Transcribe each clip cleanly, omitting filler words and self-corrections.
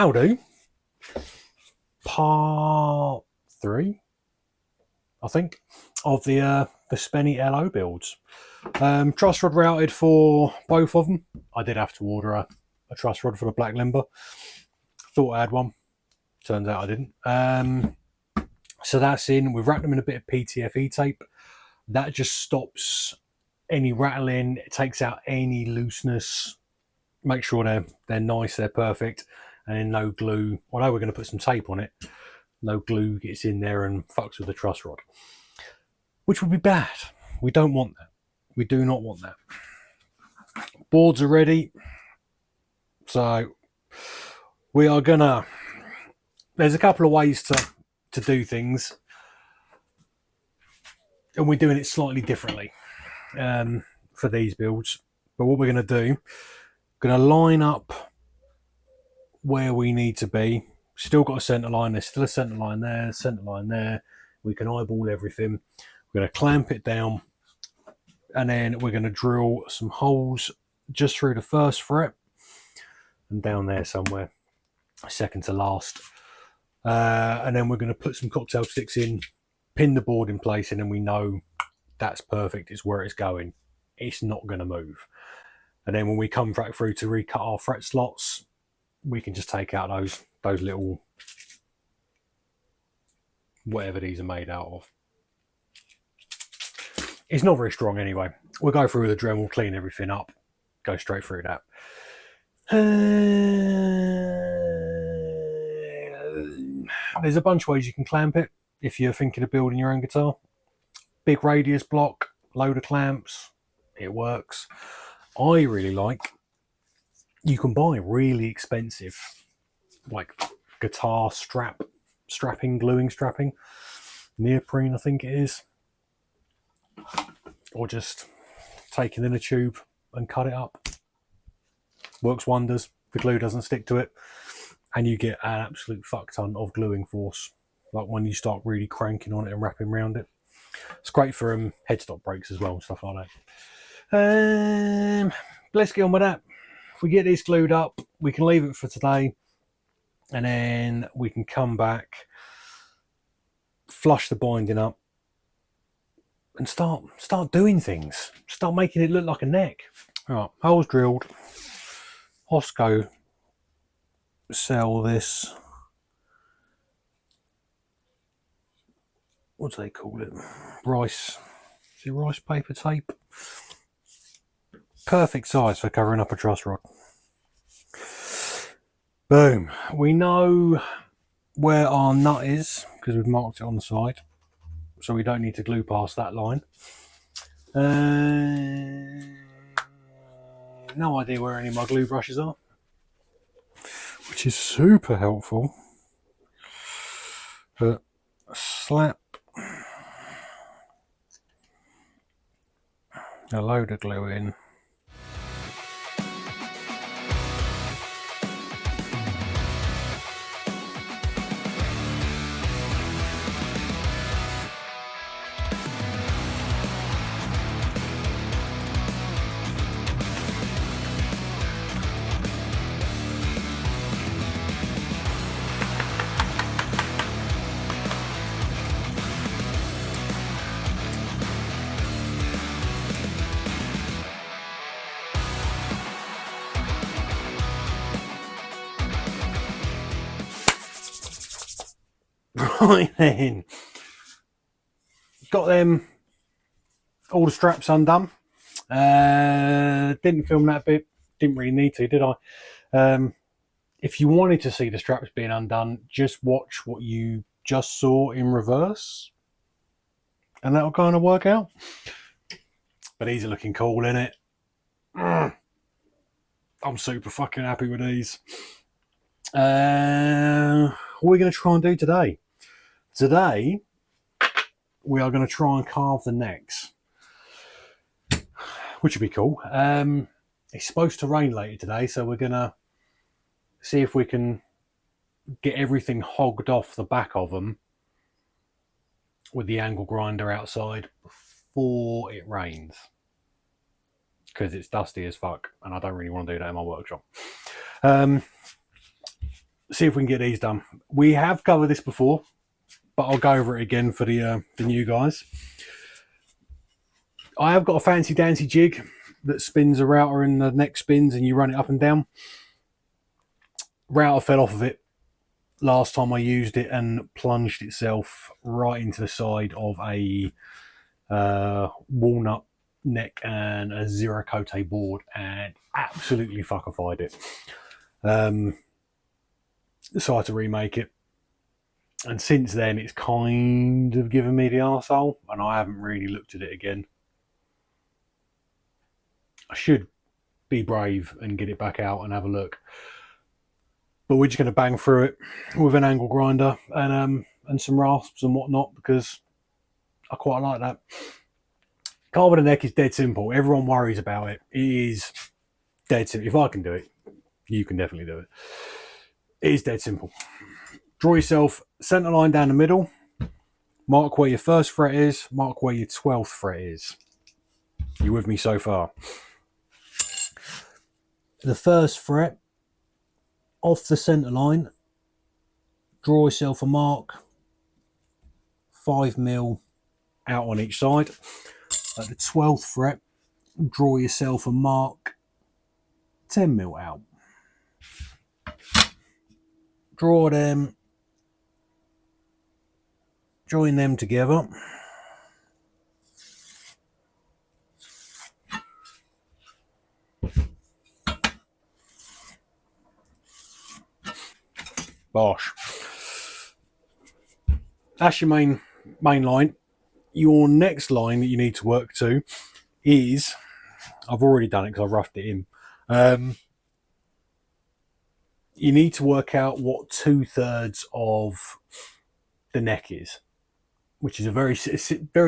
How do? Part 3, I think, of the Spenny LO builds. Truss rod routed for both of them. I did have to order a truss rod for the black limber. Thought I had one. Turns out I didn't. So that's in. We've wrapped them in a bit of PTFE tape. That just stops any rattling. It takes out any looseness. Make sure they're nice, they're perfect, and then no glue. Although we're going to put some tape on it, no glue gets in there and fucks with the truss rod, which would be bad. We don't want that. We do not want that. Boards are ready, so we are gonna. There's a couple of ways to do things, and we're doing it slightly differently for these builds. But what we're going to do, going to line up where we need to be. Still got a centre line. There's still a centre line there, centre line there. We can eyeball everything. We're going to clamp it down, and then we're going to drill some holes just through the first fret and down there somewhere, second to last. And then we're going to put some cocktail sticks in, pin the board in place, and then we know that's perfect. It's where it's going. It's not going to move. And then when we come back through to recut our fret slots, we can just take out those little whatever these are made out of. It's not very strong anyway. We'll go through with the Dremel, we'll clean everything up, go straight through that. There's a bunch of ways you can clamp it if you're thinking of building your own guitar. Big radius block, load of clamps, it works. I really like, you can buy really expensive like guitar strapping, neoprene I think it is, or just take it in a tube and cut it up. Works wonders. The glue doesn't stick to it, and you get an absolute fuck ton of gluing force, like when you start really cranking on it and wrapping around it. It's great for headstock breaks as well and stuff like that. Let's get on with that. If we get this glued up, we can leave it for today, and then we can come back, flush the binding up, and start doing things. Start making it look like a neck. All right, holes drilled. Osco sell this, what do they call it? Rice. Is it rice paper tape? Perfect size for covering up a truss rod. Boom. We know where our nut is because we've marked it on the side, so we don't need to glue past that line. No idea where any of my glue brushes are, which is super helpful. But slap a load of glue in. Right then, got them all the straps undone. Didn't film that bit, didn't really need to, did I? If you wanted to see the straps being undone, just watch what you just saw in reverse, and that'll kind of work out. But these are looking cool, innit? I'm super fucking happy with these. What are we going to try and do today? Today, we are going to try and carve the necks, which would be cool. It's supposed to rain later today, so we're going to see if we can get everything hogged off the back of them with the angle grinder outside before it rains, because it's dusty as fuck and I don't really want to do that in my workshop. see if we can get these done. We have covered this before, but I'll go over it again for the new guys. I have got a fancy dancy jig that spins a router and the neck spins and you run it up and down. Router fell off of it last time I used it and plunged itself right into the side of a walnut neck and a zero cote board and absolutely fuckified it. So I had to remake it. And since then, it's kind of given me the arsehole, and I haven't really looked at it again. I should be brave and get it back out and have a look. But we're just going to bang through it with an angle grinder and some rasps and whatnot, because I quite like that. Carving the neck is dead simple. Everyone worries about it. It is dead simple. If I can do it, you can definitely do it. It is dead simple. Draw yourself center line down the middle. Mark where your first fret is. Mark where your 12th fret is. You with me so far? The first fret off the center line. Draw yourself a mark 5mm out on each side. At the 12th fret, draw yourself a mark 10mm out. Draw them. Join them together. Bosh. That's your main line. Your next line that you need to work to is, I've already done it because I roughed it in. You need to work out what 2/3 of the neck is, which is a very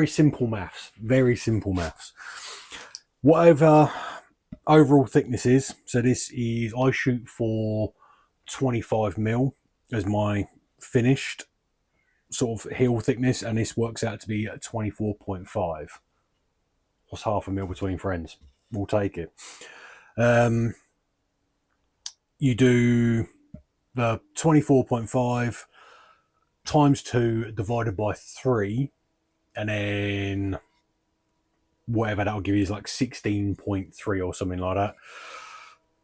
simple maths. Very simple maths. Whatever overall thickness is, so this is, I shoot for 25mm as my finished sort of heel thickness, and this works out to be at 24.5. What's half a mil between friends? We'll take it. You do the 24.5 times 2 divided by 3, and then whatever that'll give you is like 16.3 or something like that.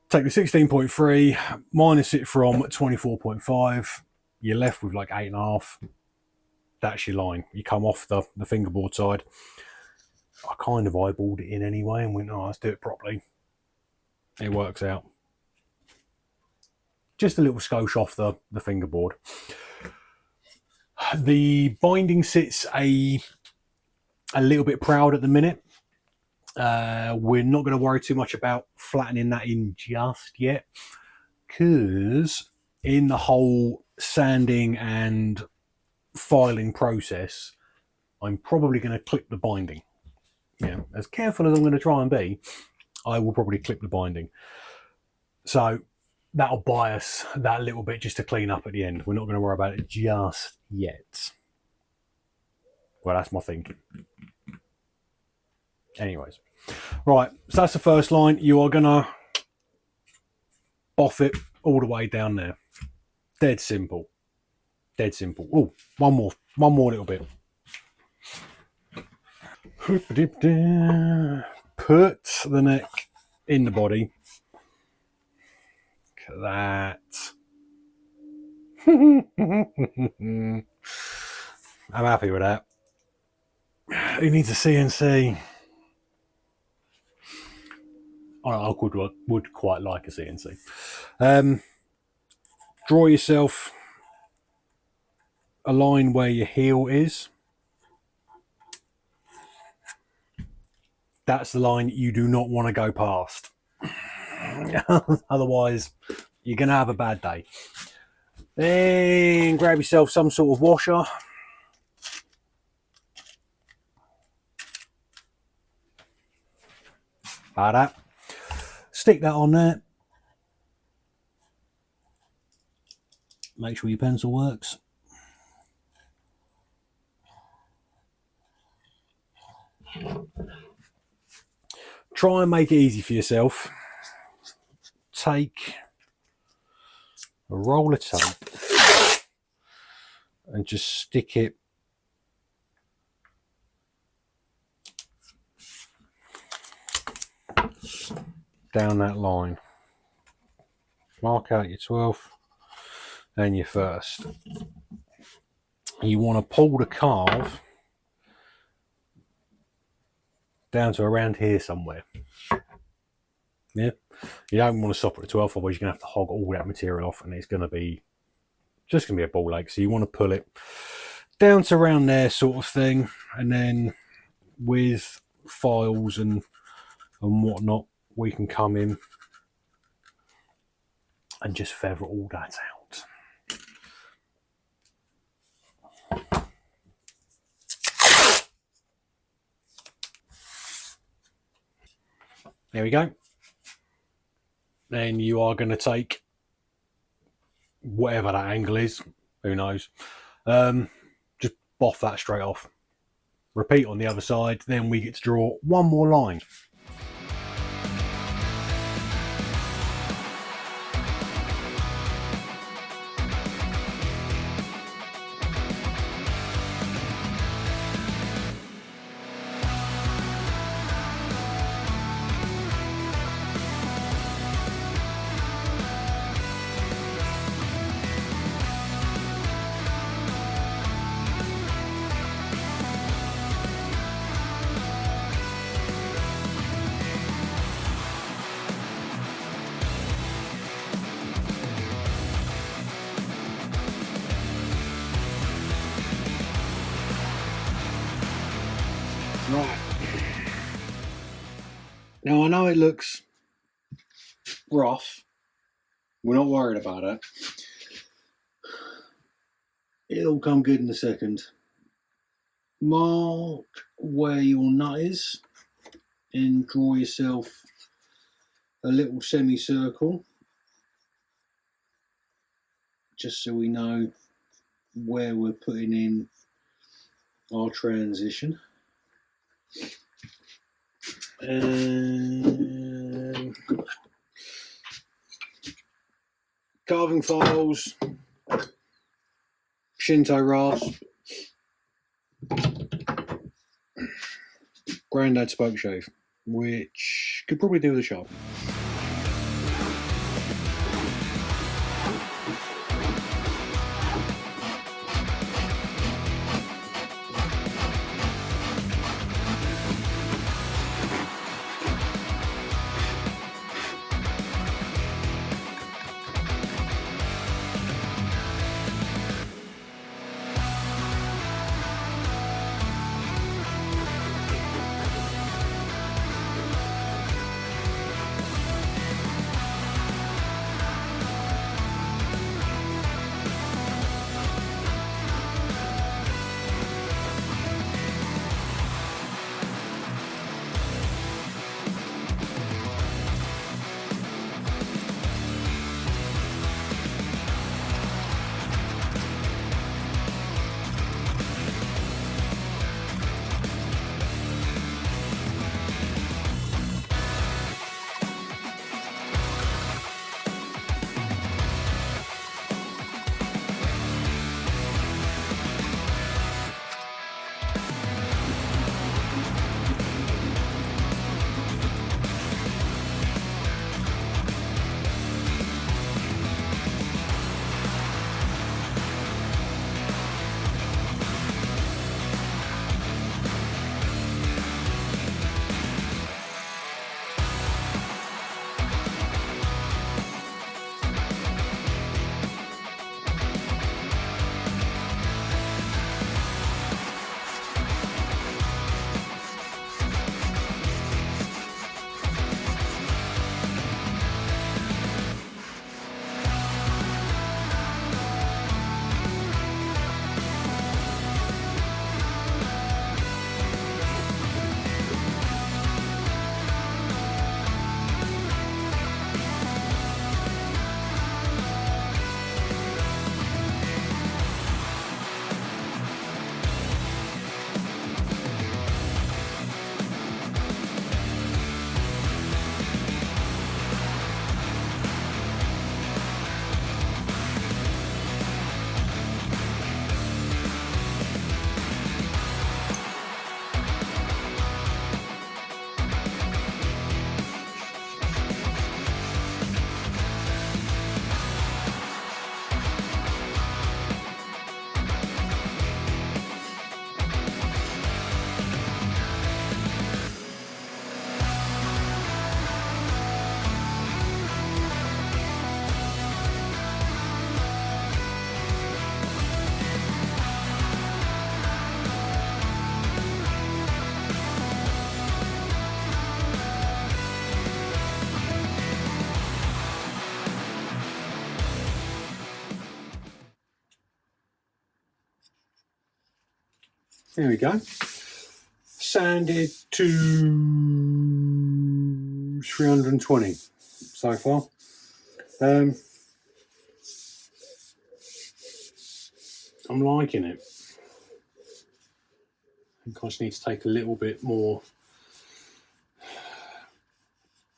Take the 16.3, minus it from 24.5, you're left with like 8.5. That's your line. You come off the fingerboard side. I kind of eyeballed it in anyway and went, oh, let's do it properly. It works out. Just a little skosh off the fingerboard. The binding sits a little bit proud at the minute. We're not going to worry too much about flattening that in just yet, because in the whole sanding and filing process, I'm probably going to clip the binding. Yeah, as careful as I'm going to try and be, I will probably clip the binding. So that'll buy us that little bit just to clean up at the end. We're not going to worry about it just yet. Well, that's my thinking. Anyways, right, so that's the first line. You are going to boff it all the way down there. Dead simple. Dead simple. Oh, one more little bit. Put the neck in the body. Look at that. I'm happy with that. Who needs a CNC? I would quite like a CNC. Draw yourself a line where your heel is. That's the line you do not want to go past. Otherwise, you're going to have a bad day. Then grab yourself some sort of washer. Like that. Stick that on there. Make sure your pencil works. Try and make it easy for yourself. Take a roll of tape and just stick it down that line. Mark out your 12th and your 1st. You want to pull the carve down to around here somewhere. Yeah, you don't want to stop at the 12th, otherwise you're going to have to hog all that material off and it's going to be just going to be a ball ache. So you want to pull it down to around there sort of thing, and then with files and whatnot we can come in and just feather all that out. There we go. Then you are going to take whatever that angle is, who knows, just boff that straight off. Repeat on the other side, then we get to draw one more line. Right. Now I know it looks rough. We're not worried about it. It'll come good in a second. Mark where your nut is and draw yourself a little semicircle, just so we know where we're putting in our transition. And carving files, Shinto rasp, Grandad spoke shave, which could probably do with a shop. There we go. Sanded to 320 so far. I'm liking it. I think I just need to take a little bit more.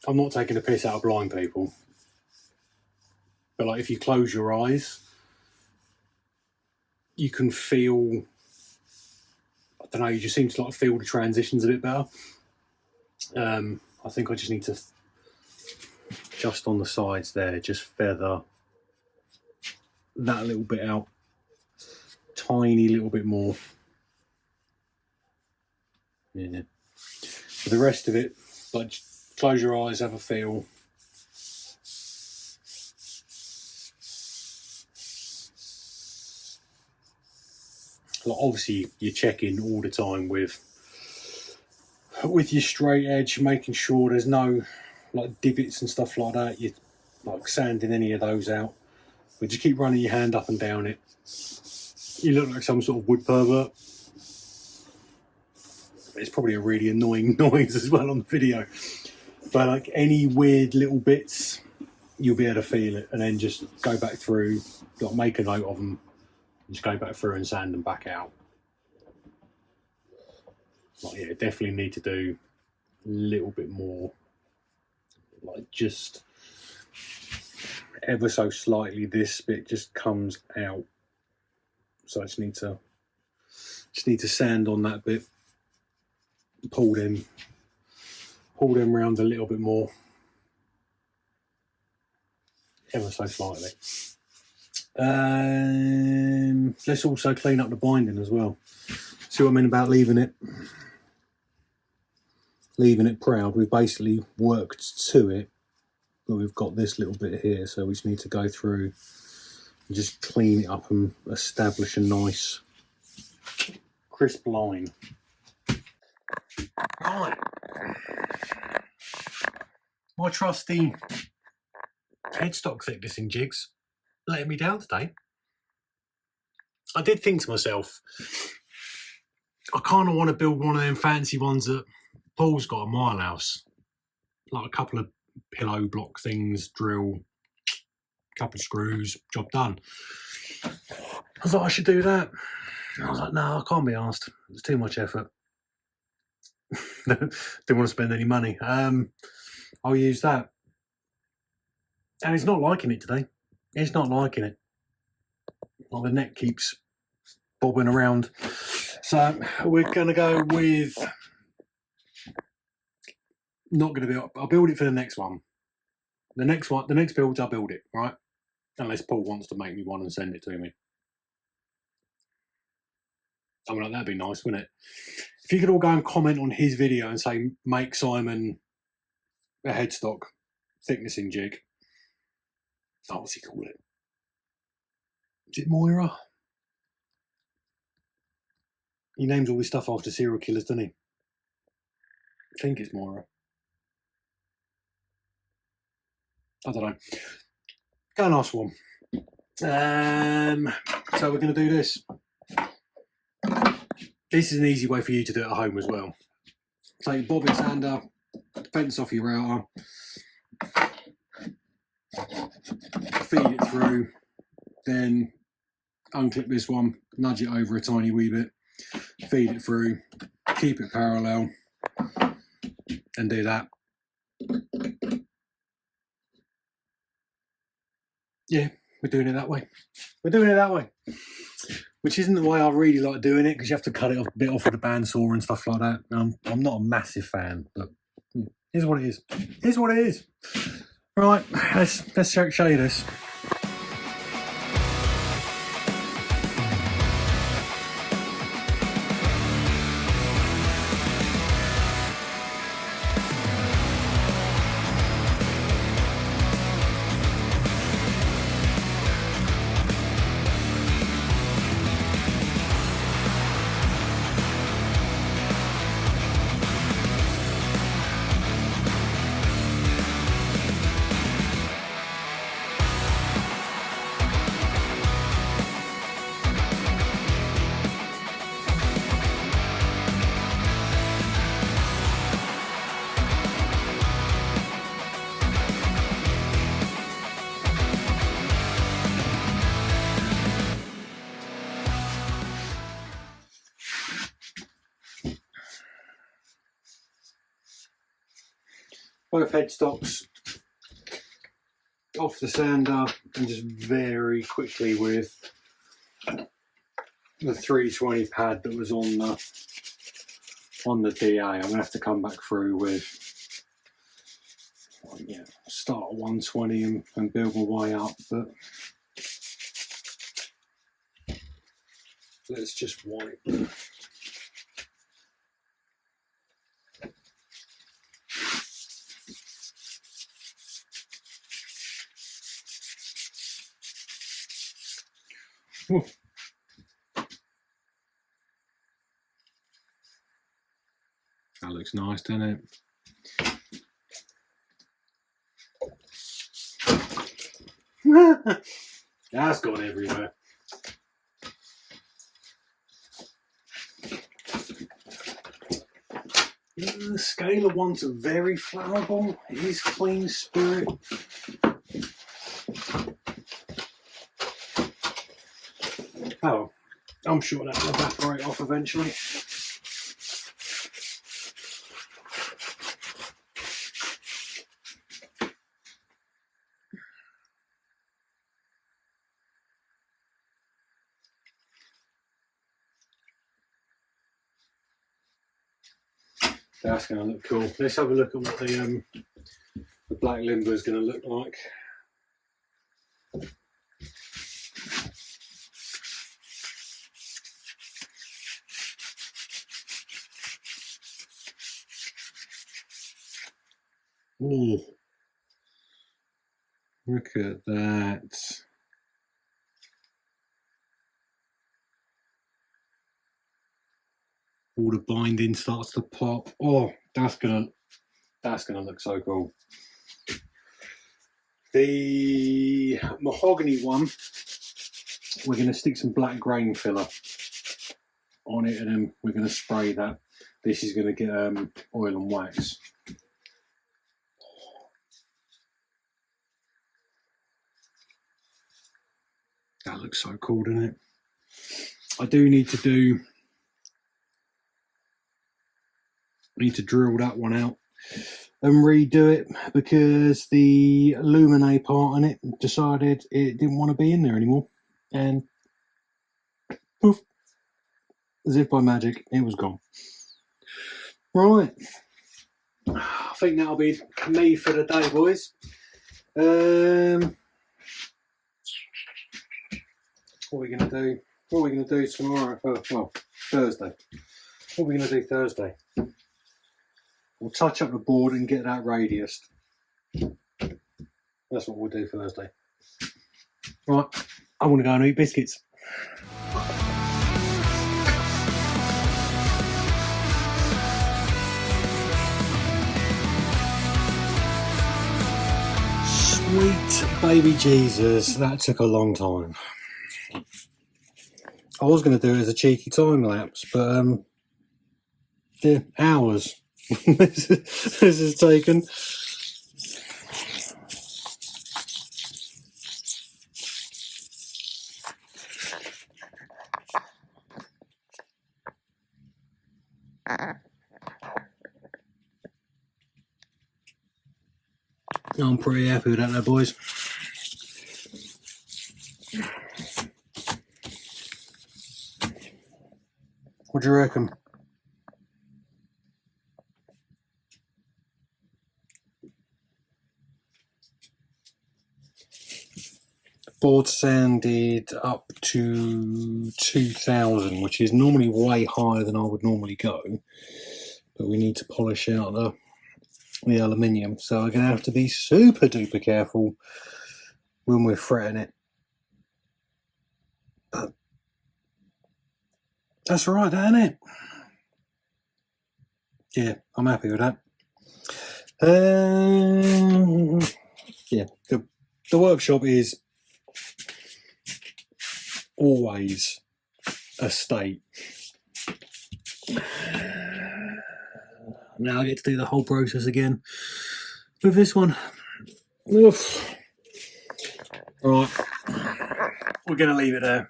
I'm not taking the piss out of blind people, but like if you close your eyes, you can feel, I don't know, you just seem to like feel the transitions a bit better. I think I just need to, just on the sides there, just feather that little bit out, tiny little bit more. Yeah. For the rest of it, like, close your eyes, have a feel. Like, obviously, you're checking all the time with your straight edge, making sure there's no like divots and stuff like that. You're like sanding any of those out. But just keep running your hand up and down it. You look like some sort of wood pervert. It's probably a really annoying noise as well on the video. But like any weird little bits, you'll be able to feel it, and then just go back through, like make a note of them, and just go back through and sand them back out. Like, yeah, definitely need to do a little bit more, like just ever so slightly. This bit just comes out, so I just need to sand on that bit, pull them round a little bit more, ever so slightly. Let's also clean up the binding as well. See what I mean about leaving it proud. We've basically worked to it, but we've got this little bit here, so we just need to go through and just clean it up and establish a nice crisp line. Right, my trusty headstock thicknessing jigs letting me down today. I did think to myself, I kind of want to build one of them fancy ones that Paul's got at my house, like a couple of pillow block things, drill, couple of screws, job done. I thought I should do that. I was like, no, I can't be asked. It's too much effort. Didn't want to spend any money. I'll use that. And it's not liking it today. It's not liking it. Well, the neck keeps bobbing around. So we're going to go with, not going to build, I'll build it for the next one. The next build, I'll build it, right? Unless Paul wants to make me one and send it to me. I mean, like, that'd be nice, wouldn't it? If you could all go and comment on his video and say, make Simon a headstock thicknessing jig. Oh, what's he call it? Is it Moira? He names all his stuff after serial killers, doesn't he? I think it's Moira. I don't know. Go and ask one. So we're going to do this. This is an easy way for you to do it at home as well. Take your bobbin sander, fence off your router, feed it through, then unclip this one, nudge it over a tiny wee bit, feed it through, keep it parallel, and do that. Yeah, we're doing it that way. We're doing it that way. Which isn't the way I really like doing it, because you have to cut it off a bit off with a bandsaw and stuff like that. I'm not a massive fan, but here's what it is. Here's what it is. Right, let's show you this. both headstocks off the sander, and just very quickly with the 320 pad that was on the DA. I'm gonna have to come back through with start at 120 and build my way up, but let's just wipe. Ooh. That looks nice, doesn't it? That's gone everywhere. The scalar ones are very flammable. It is clean spirit. Oh, I'm sure that will evaporate off eventually. That's going to look cool. Let's have a look at what the black limber is going to look like. Ooh, look at that. All the binding starts to pop. Oh, that's gonna look so cool. The mahogany one, we're gonna stick some black grain filler on it, and then we're gonna spray that. This is gonna get oil and wax. That looks so cool, doesn't it? I do need to drill that one out and redo it, because the Lumine part on it decided it didn't want to be in there anymore, and poof, as if by magic, it was gone. Right, I think that'll be me for the day, boys. What are we going to do? What are we going to do tomorrow? Well, Thursday. What are we going to do Thursday? We'll touch up the board and get that radiused. That's what we'll do Thursday. Right, I want to go and eat biscuits. Sweet baby Jesus, that took a long time. I was going to do it as a cheeky time lapse, but yeah, hours this has taken. I'm pretty happy with that though, boys. What do you reckon? Board sanded up to 2000, which is normally way higher than I would normally go, but we need to polish out the aluminium, so we're going to have to be super duper careful when we're fretting it. But that's all right, isn't it? Yeah, I'm happy with that. Yeah, the workshop is always a state. Now I get to do the whole process again with this one. Oof. Right, we're going to leave it there.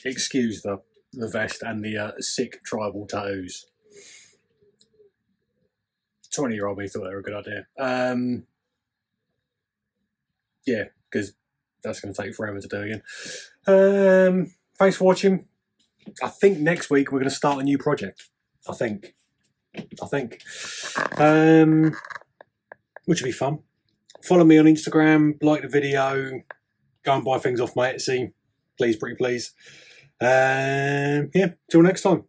Excuse the vest and the sick tribal tattoos. 20-year-old me thought they were a good idea. Yeah, because that's going to take forever to do again. Thanks for watching. I think next week we're going to start a new project. I think. Which will be fun. Follow me on Instagram, like the video, go and buy things off my Etsy. Please, pretty please. Yeah, till next time.